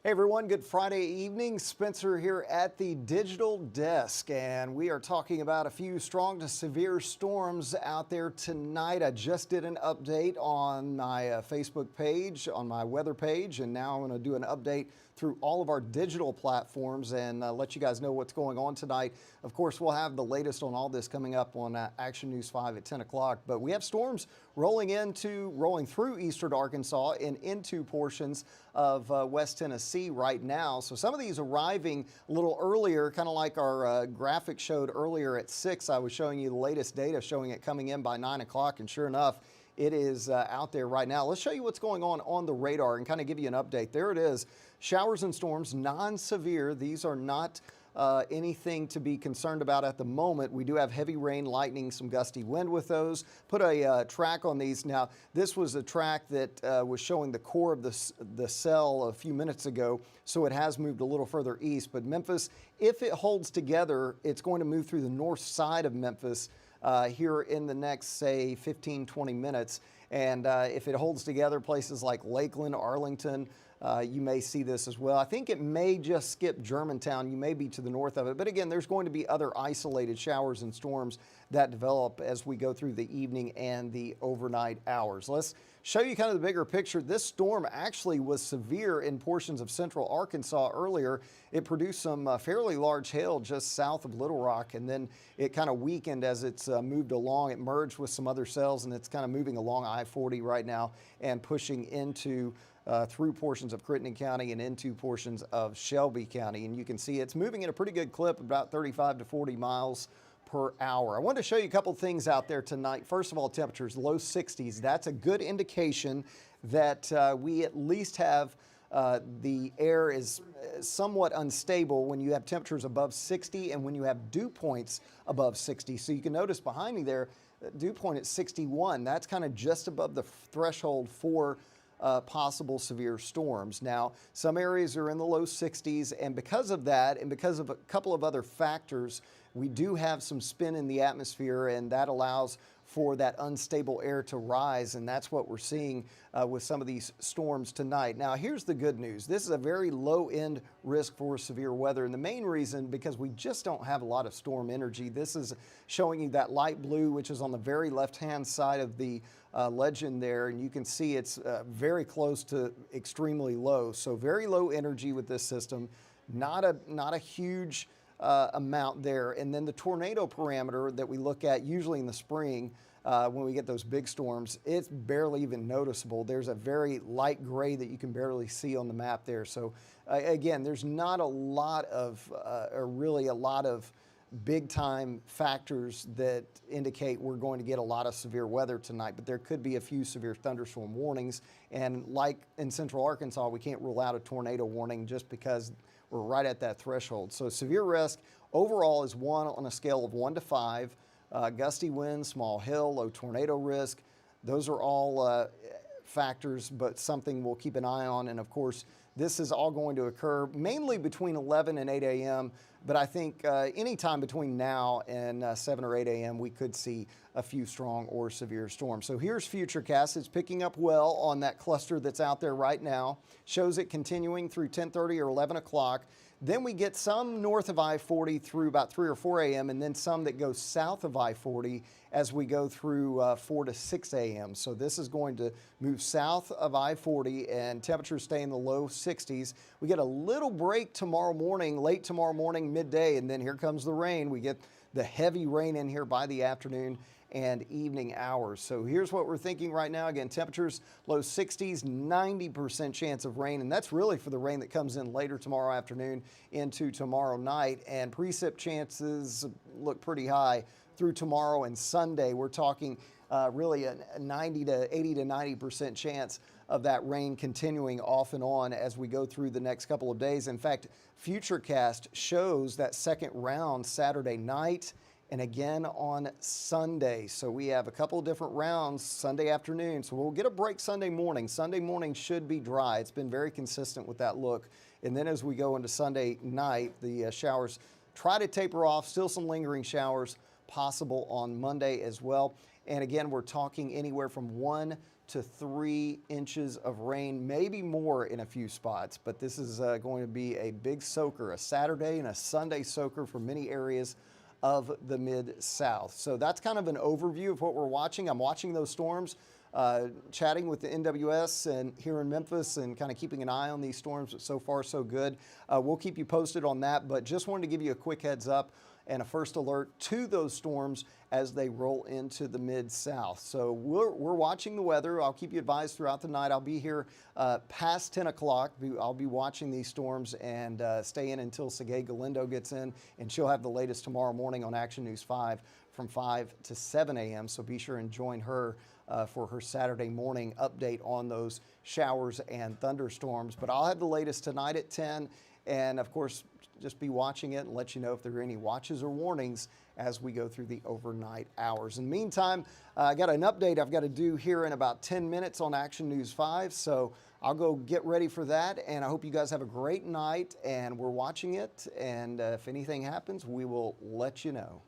Hey everyone, good Friday evening. Spencer here at the digital desk, and we are talking about a few strong to severe storms out there tonight. I just did an update on my Facebook page, on my weather page, and now I'm going to do an update through all of our digital platforms and let you guys know what's going on tonight. Of course, we'll have the latest on all this coming up on Action News 5 at 10 o'clock, but we have storms rolling through eastern Arkansas and into portions of West Tennessee right now. So some of these arriving a little earlier, kind of like our graphic showed earlier at 6. I was showing you the latest data showing it coming in by 9 o'clock, and sure enough, it is out there right now. Let's show you what's going on the radar and kind of give you an update. There it is. Showers and storms, non-severe. These are not anything to be concerned about at the moment. We do have heavy rain, lightning, some gusty wind with those. Put a track on these. Now, this was a track that was showing the core of the cell a few minutes ago, so it has moved a little further east. But Memphis, if it holds together, it's going to move through the north side of Memphis here in the next, say, 15, 20 minutes. And if it holds together, places like Lakeland, Arlington, you may see this as well. I think it may just skip Germantown. You may be to the north of it. But again, there's going to be other isolated showers and storms that develop as we go through the evening and the overnight hours. Let's show you kind of the bigger picture. This storm actually was severe in portions of central Arkansas earlier. It produced some fairly large hail just south of Little Rock, and then it kind of weakened as it's moved along. It merged with some other cells, and it's kind of moving along I-40 right now and pushing into through portions of Crittenden County and into portions of Shelby County. And you can see it's moving at a pretty good clip, about 35 to 40 miles per hour. I wanted to show you a couple things out there tonight. First of all, temperatures, low 60s. That's a good indication that we at least have the air is somewhat unstable when you have temperatures above 60 and when you have dew points above 60. So you can notice behind me there, dew point at 61. That's kind of just above the threshold for possible severe storms. Now, some areas are in the low 60s, and because of that, and because of a couple of other factors, we do have some spin in the atmosphere, and that allows for that unstable air to rise, and that's what we're seeing with some of these storms tonight. Now, here's the good news. This is a very low-end risk for severe weather, and the main reason, because we just don't have a lot of storm energy. This is showing you that light blue, which is on the very left-hand side of the legend there, and you can see it's very close to extremely low. So very low energy with this system, not a huge amount there. And then the tornado parameter that we look at usually in the spring when we get those big storms, it's barely even noticeable. There's a very light gray that you can barely see on the map there. So again, there's not a lot of, or really a lot of big time factors that indicate we're going to get a lot of severe weather tonight, but there could be a few severe thunderstorm warnings. And like in central Arkansas, we can't rule out a tornado warning just because we're right at that threshold. So severe risk overall is 1 on a scale of 1 to 5. Gusty winds, small hail, low tornado risk. Those are all factors, but something we'll keep an eye on. And of course, this is all going to occur mainly between 11 and 8 a.m., but I think anytime between now and 7 or 8 a.m., we could see a few strong or severe storms. So here's Futurecast. It's picking up well on that cluster that's out there right now. Shows it continuing through 10:30 or 11 o'clock. Then we get some north of I-40 through about 3 or 4 a.m. and then some that go south of I-40 as we go through 4 to 6 a.m. So this is going to move south of I-40 and temperatures stay in the low 60s. We get a little break tomorrow morning, late tomorrow morning, midday, and then here comes the rain. We get the heavy rain in here by the afternoon and evening hours. So here's what we're thinking right now. Again, temperatures low 60s, 90% chance of rain, and that's really for the rain that comes in later tomorrow afternoon into tomorrow night. And precip chances look pretty high through tomorrow and Sunday. We're talking really a 80 to 90% chance of that rain continuing off and on as we go through the next couple of days. In fact, Futurecast shows that second round Saturday night and again on Sunday. So we have a couple of different rounds Sunday afternoon. So we'll get a break Sunday morning. Sunday morning should be dry. It's been very consistent with that look. And then as we go into Sunday night, the showers try to taper off. Still some lingering showers possible on Monday as well. And again, we're talking anywhere from 1 to 3 inches of rain, maybe more in a few spots. But this is going to be a big soaker, a Saturday and a Sunday soaker for many areas of the Mid-South. So that's kind of an overview of what we're watching. I'm watching those storms, chatting with the NWS and here in Memphis and kind of keeping an eye on these storms. So far, so good. We'll keep you posted on that, but just wanted to give you a quick heads up and a first alert to those storms as they roll into the Mid-South. So we're watching the weather. I'll keep you advised throughout the night. I'll be here past 10 o'clock. I'll be watching these storms and stay in until Sergey Galindo gets in, and she'll have the latest tomorrow morning on Action News 5 from 5 to 7 a.m. So be sure and join her for her Saturday morning update on those showers and thunderstorms. But I'll have the latest tonight at 10, and of course, just be watching it and let you know if there are any watches or warnings as we go through the overnight hours. In the meantime, I got an update I've got to do here in about 10 minutes on Action News 5, so I'll go get ready for that, and I hope you guys have a great night, and we're watching it, and if anything happens, we will let you know.